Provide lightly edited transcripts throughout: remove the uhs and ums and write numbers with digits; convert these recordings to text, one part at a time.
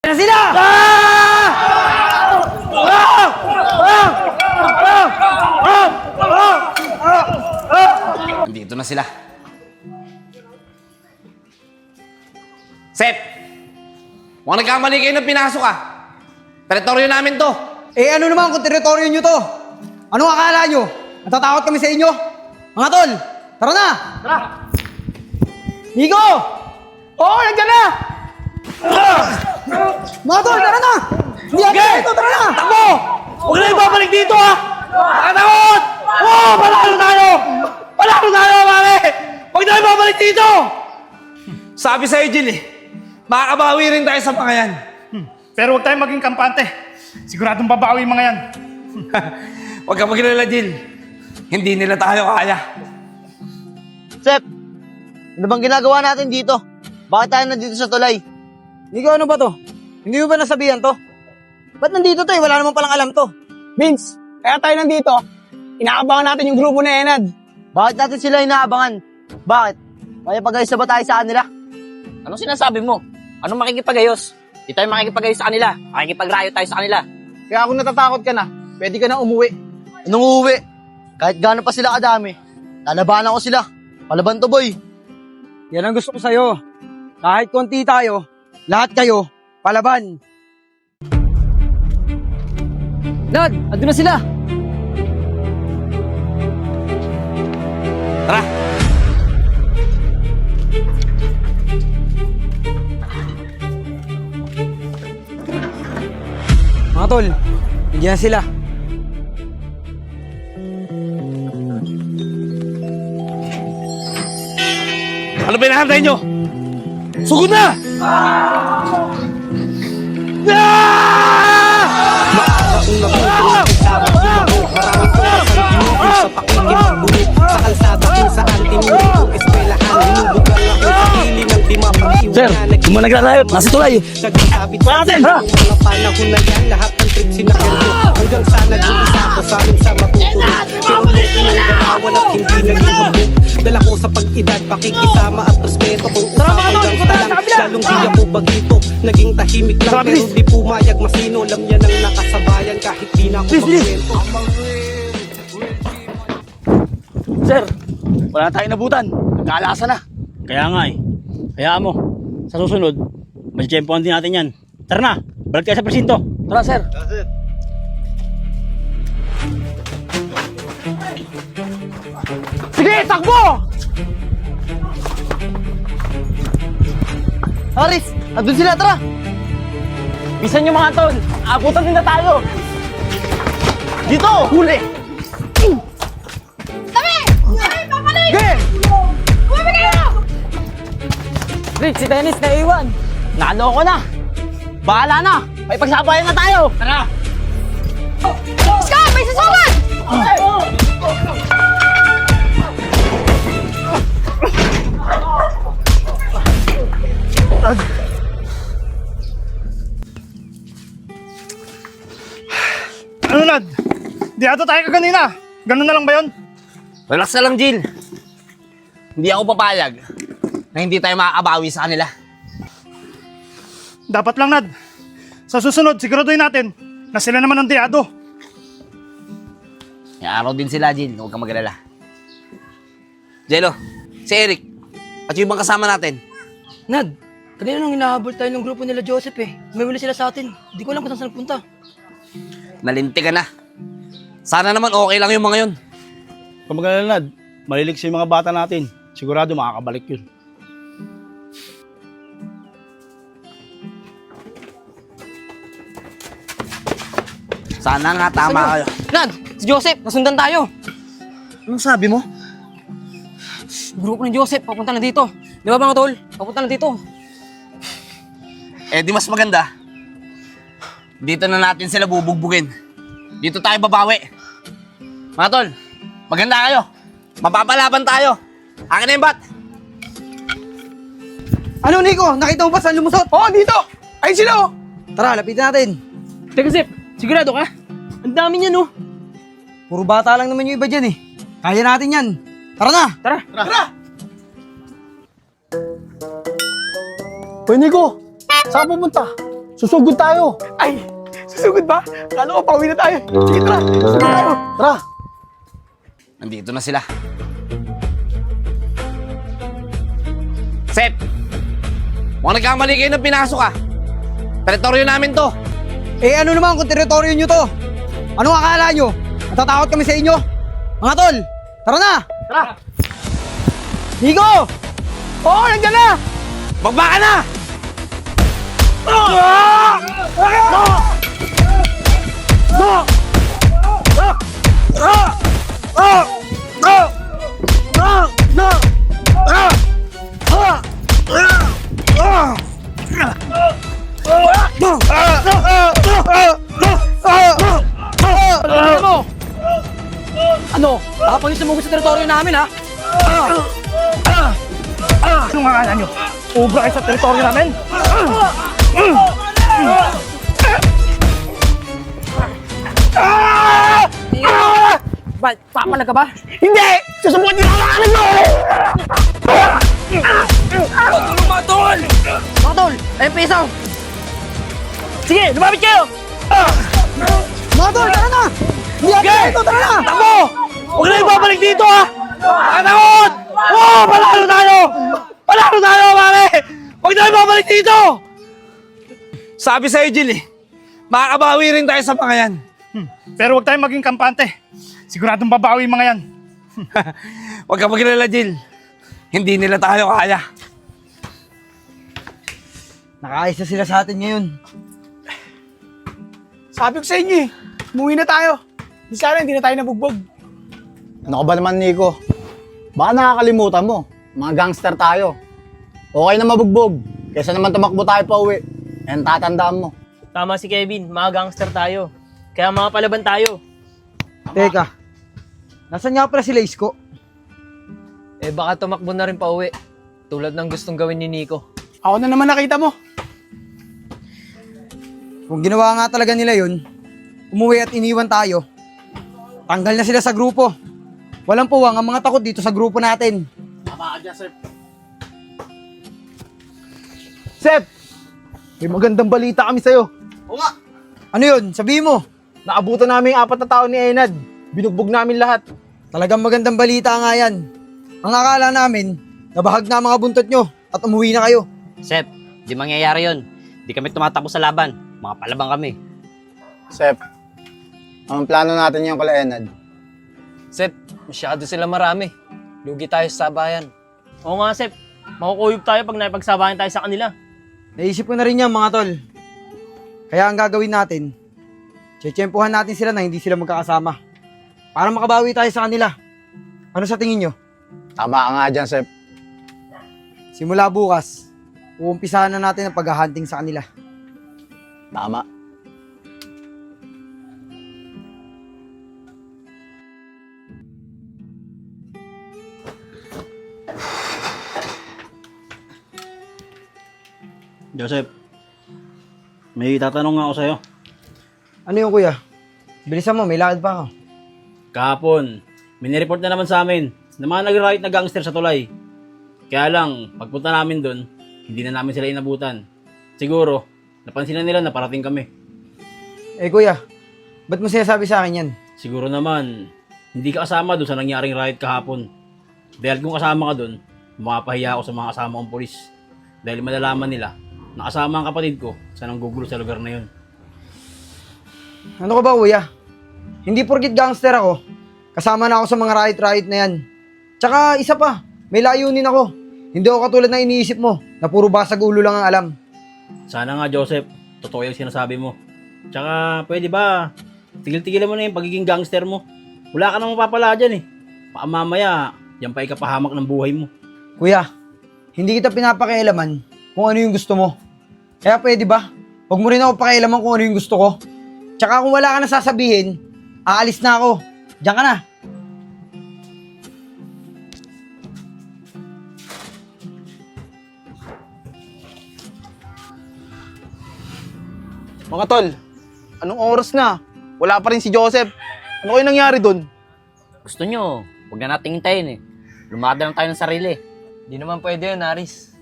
Na sila! Dito na sila. Sep! Mukhang nagkamali kayo ng pinasok ah. Teritoryo namin to. Eh ano naman kung teritoryo nyo to? Anong akala nyo? Natatakot kami sa inyo? Mga tol, tara na! Tara! Nico! Oo, nandiyan na! Mga tol, tara na! Hindi natin dito, tara na! Takbo! Huwag na ibabalik dito ah! Nakatakot! Oo, panalo tayo! Panalo tayo, pare! Huwag na ibabalik dito! Sabi sa'yo, Jill eh, makakabawi rin tayo sa mga yan. Pero huwag tayong maging kampante. Siguradong babawi mga yan. Huwag kang maglala, Jill. Hindi nila tayo kaya. Sep, ano bang ginagawa natin dito? Bakit tayo nandito sa tulay? Nico, ano ba to? Hindi mo ba nasabihan to? Ba't nandito to eh? Wala naman palang alam to. Vince, kaya tayo nandito. Inaabangan natin yung grupo na Enad. Bakit natin sila inaabangan? Bakit? May pag-ayos na ba tayo sa kanila? Anong sinasabi mo? Anong makikipag-ayos? Di tayo makikipag-ayos sa kanila. Makikipag-rayo tayo sa kanila. Kaya kung natatakot ka na, pwede ka na umuwi. Anong uuwi? Kahit gaano pa sila kadami, lalabanan ko sila. Palaban to, boy. Yan ang gusto ko sa'yo. Kahit konti tayo, lahat kayo, palaban. Dad, andun na sila. Tara! Mga tol, nandiyan na sila. Ano ba hinahantay nyo? Sugod na! Sir, kung mo naglalahit, nasa tulay. Natin! Mga panahon na yan, lahat ng trip sinakwento. Hanggang sa nag-iisa ko sa amin sa matutuloy. Pero buti ng ganawan at hindi naging hambog. Dala ko sa pag-edad, pakikisama at respeto. Kung usapang gangsta lang, lalong di ako bagito. Naging tahimik lang, pero di pumayag masino. Alam niya nang nakasabayan kahit di na ako magkwento. Sir, wala na tayong nabutan. Nagkaalasa na. Kaya nga eh. Kaya mo, sa susunod, mag-tiyempohan din natin yan. Tara na, balik tayo sa presinto. Tara, sir. Sige, takbo! Haris, andun sila, tara! Bisan nyo mga tol, abutan din na tayo. Dito! Huli! Tabi! Ay, papalik! Game! Umabi kayo! Rich, si Dennis naiwan. Naloko na. Bahala na. May pagsabayan na tayo. Tara! Ska! May sasukan! Ano, Nad? Di ato tayo kaganina. Ganun na lang ba yun? Relax na lang, Jill. Hindi ako papayag na hindi tayo makakabawi sa kanila. Dapat lang, Nad. Sa susunod, siguraduhin natin na sila naman ang diado. May araw din sila, Jill. Huwag kang mag-alala. Jello, si Eric, at yung ibang kasama natin. Nad, kanina nung hinahabol tayo ng grupo nila Joseph eh. May wala sila sa atin. Hindi ko alam kung saan nagpunta. Nalinti ka na. Sana naman okay lang yung mga yun. Kung mag-alalad, malilig sa mga bata natin. Sigurado makakabalik yun. Sana nga tama kayo. Nad, si Joseph, nasundan tayo. Anong sabi mo? Grupo ni Joseph, papunta na dito. Di ba mga tol? Papunta na dito. Eh di mas maganda. Dito na natin sila bubugbugin. Dito tayo babawi. Mga tol, maganda kayo. Mapapalaban tayo. Akin na yung bat. Ano, Nico? Nakita mo ba saan lumusot? Oo, dito! Ayun sila, oh! Tara, lapitan natin. Teka, Zep. Sigurado ka? Ang dami niyan, oh. Puro bata lang naman yung iba dyan, eh. Kaya natin yan. Tara na! Tara! Tara! Hoy, Nico! Saan pupunta? Susugod tayo. Ay, susugod ba? Kala ko, pauwi na tayo. Sige, tara. Susugod tayo. Tara. Nandito na sila. Sep! Mukhang nagkamali kayo ng pinasok ah. Teritoryo namin to. Eh, ano naman kung teritoryo nyo to? Ano akala nyo? Natatakot kami sa inyo? Mga tol, tara na! Tara. Nico! Oo, nandiyan na! Bagba ka na! Ano? Nakapangis na mo sa teritoryo namin, ha? Anong akala nyo? Ubra kayo sa teritoryo namin? Ba't? Papalag ka ba? Hindi! Susubukan nyo ang akalan nyo! Mga tol! Ayun, piso! Sige, lumapit kayo! Mga tol, tara na! Hindi natin ito, tara na! Takbo! Huwag na ibabalik dito ha! Nakatakot! Oo! Palalo tayo! Palalo tayo, pare! Huwag na ibabalik dito! Sabi sa'yo, Jill eh. Makakabawi rin tayo sa mga yan. Pero huwag tayong maging kampante. Siguradong babawi yung mga yan. Huwag ka maglala, Jill. Hindi nila tayo kaya. Nakaayos na sila sa atin ngayon. Sabi ko sa inyo eh, umuwi na tayo. Di sana hindi na tayo nabugbog. Ano ka ba naman, Nico? Baka nakakalimutan mo. Mga gangster tayo. Okay na mabugbog. Kesa naman tumakbo tayo pa uwi. Yan tatandaan mo. Tama si Kevin, mga gangster tayo. Kaya mga palaban tayo. Teka, nasan nga pala si Isko? Eh baka tumakbo na rin pa uwi. Tulad ng gustong gawin ni Nico. Ako na naman nakita mo. Kung ginawa nga talaga nila yun, umuwi at iniwan tayo, tanggal na sila sa grupo. Walang puwang ang mga takot dito sa grupo natin. Sep, may magandang balita kami sa'yo. Ano yun? Sabihin mo. Naabutan namin yung 4 na tao ni Enad. Binugbog namin lahat. Talagang magandang balita nga yan. Ang akala namin, nabahag na ang mga buntot nyo at umuwi na kayo. Sep, di mangyayari yun. Di kami tumatakbo sa laban. Mga palabang kami. Sep, ang plano natin yung kala Enad. Sep, masyado sila marami. Lugi tayo sa sabayan. Oo nga, Sep. Makukuyog tayo pag naipagsabayan tayo sa kanila. Naisip ko na rin yan mga tol. Kaya ang gagawin natin, tsetsempuhan natin sila na hindi sila magkakasama. Para makabawi tayo sa kanila. Ano sa tingin nyo? Tama ka nga dyan, Sep. Simula bukas, uumpisahan na natin ang paghahunting sa kanila. Tama. Joseph, may tatanong nga ako sa'yo. Ano yung kuya? Bilisan mo, may lakad pa ako. Kahapon, may nireport na naman sa amin na mga nag-riot na gangster sa tulay. Kaya lang, pagpunta namin doon, hindi na namin sila inabutan. Siguro, napansin na nila na parating kami. Eh kuya, ba't mo sinasabi sa akin yan? Siguro naman, hindi ka kasama doon sa nangyaring riot kahapon. Dahil kung kasama ka doon, mapapahiya ako sa mga kasama kong polis. Dahil malalaman nila, nakasama ang kapatid ko sa nanggugulo sa lugar na yun. Ano ka ba kuya? Hindi porkit gangster ako, kasama na ako sa mga riot-riot na yan. Tsaka isa pa, may layunin ako. Hindi ako katulad na iniisip mo, na puro basag ulo lang ang alam. Sana nga, Joseph, totoo yung sinasabi mo. Tsaka, pwede ba, tigil-tigilan mo na yung pagiging gangster mo. Wala ka nang mapapala dyan eh. Baka mamaya, yan pa ikapahamak ng buhay mo. Kuya, hindi kita pinapakialaman kung ano yung gusto mo. Kaya pwede ba, huwag mo rin ako pakialaman kung ano yung gusto ko. Tsaka kung wala ka na sasabihin, aalis na ako. Diyan ka na. Mga tol, anong oras na? Wala pa rin si Joseph. Ano kayo nangyari dun? Gusto nyo, huwag na nating hintayin eh. Lumada lang tayo ng sarili. Di naman pwede yun, Aris.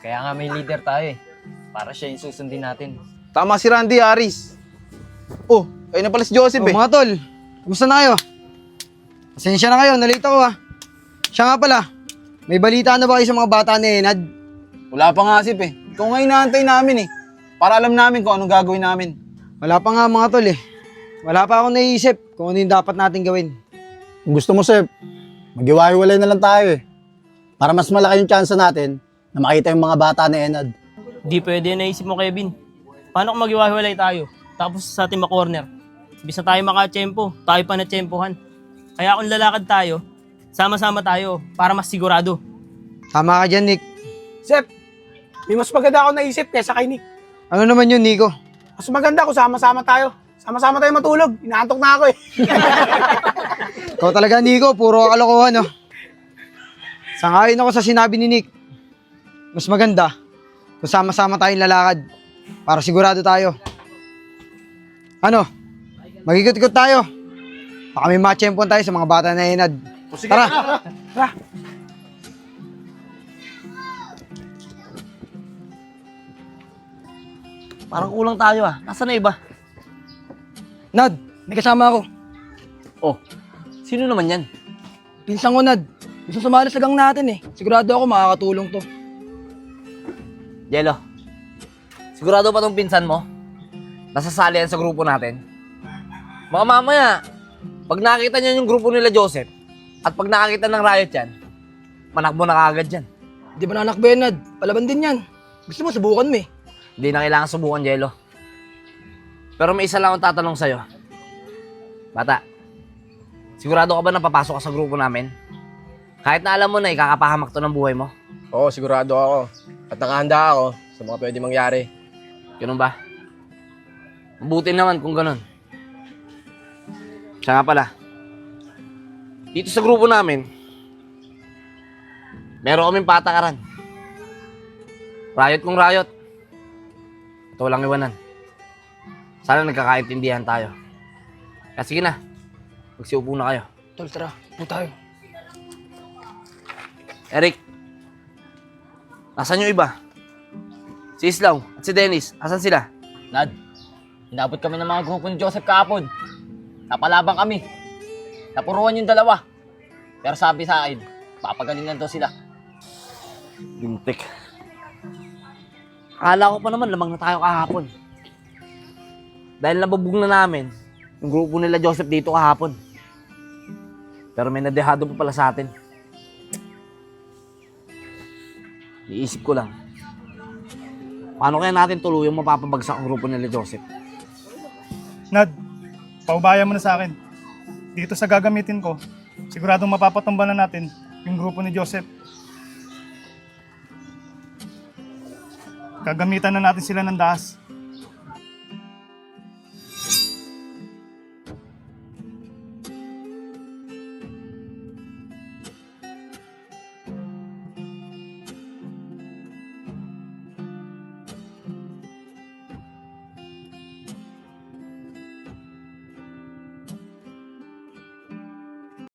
Kaya nga may leader tayo eh. Para siya yung susundin natin. Tama si Randy Harris. Oh, ayun na pala si Joseph Oh, mga tol, kumusta na kayo? Pasensya na kayo, nalito ko ha. Siya nga pala, may balita na ba kayo sa mga bata ni Enad? Wala pa nga Sip eh. Ikaw nga inaantay namin eh. Para alam namin kung anong gagawin namin. Wala pa nga mga tol eh. Wala pa akong naiisip kung ano yung dapat natin gawin. Kung gusto mo, Sep, maghiwa-hiwalay na lang tayo eh. Para mas malaki yung chance natin na makita yung mga bata ni Enad. Di pwede naisip mo, Kevin. Paano kung maghiwa-hiwalay tayo? Tapos sa ating ma-corner. Ibig na tayo makachempo, tayo pa na-chempohan. Kaya kung lalakad tayo, sama-sama tayo para mas sigurado. Tama ka dyan, Nick. Sep, may mas maganda ako naisip kesa kay Nick. Ano naman yun, Nico? Mas maganda kung sama-sama tayo. Sama-sama tayo matulog. Inaantok na ako eh. Ikaw talaga, Nico. Puro kalokohan, no? Sangayon ako sa sinabi ni Nick. Mas maganda kung sama-sama tayong lalakad para sigurado tayo. Ano? Mag-ikot-ikot tayo. Baka may matchempon tayo sa mga bata na Enad. Tara! Parang kulang tayo ah. Nasaan na iba? Nad, may kasama ako. Oh, sino naman yan? Pinsang ko, Nad. Gusto sumali sa gang natin eh. Sigurado ako makakatulong to. Jello, sigurado pa tong pinsan mo? Nasasali yan sa grupo natin? Baka mamaya, pag nakita niya yung grupo nila Joseph, at pag nakakita ng riot yan, manakbo na kaagad yan. Di ba nanak ba yan, Nad? Palaban din yan. Gusto mo, subukan mo eh. Hindi na kailangan subukan, Jello. Pero may isa lang akong tatanong sa'yo. Bata, sigurado ka ba na papasok ka sa grupo namin? Kahit na alam mo na ikakapahamak to ng buhay mo. Oo, sigurado ako. At nakahanda ako sa mga pwede mangyari. Ganun ba? Mabuti naman kung ganun. Siya nga pala. Dito sa grupo namin, meron kaming patakaran. Riot kung riot. Ito walang iwanan. Sana nagkakaintindihan tayo. Kaya sige na, magsiupo na kayo. Tol, tara. Upo tayo. Eric, nasaan yung iba? Si Islaw at si Dennis, asan sila? Nad, inabot kami ng mga grupo ni Joseph kahapon. Napalabang kami. Napuruan yung dalawa. Pero sabi sa akin, papagalingan daw sila. Bintik. Akala ko pa naman lamang na tayo kahapon. Dahil nabubog na namin yung grupo nila Joseph dito kahapon. Pero may nadehado pa pala sa atin. Iisip ko lang, paano kaya natin tuluyang mapapabagsak ang grupo nila Joseph? Nad, paubaya mo na sa akin. Dito sa gagamitin ko, siguradong mapapatumba na natin yung grupo ni Joseph. Gagamitan na natin sila ng dahas.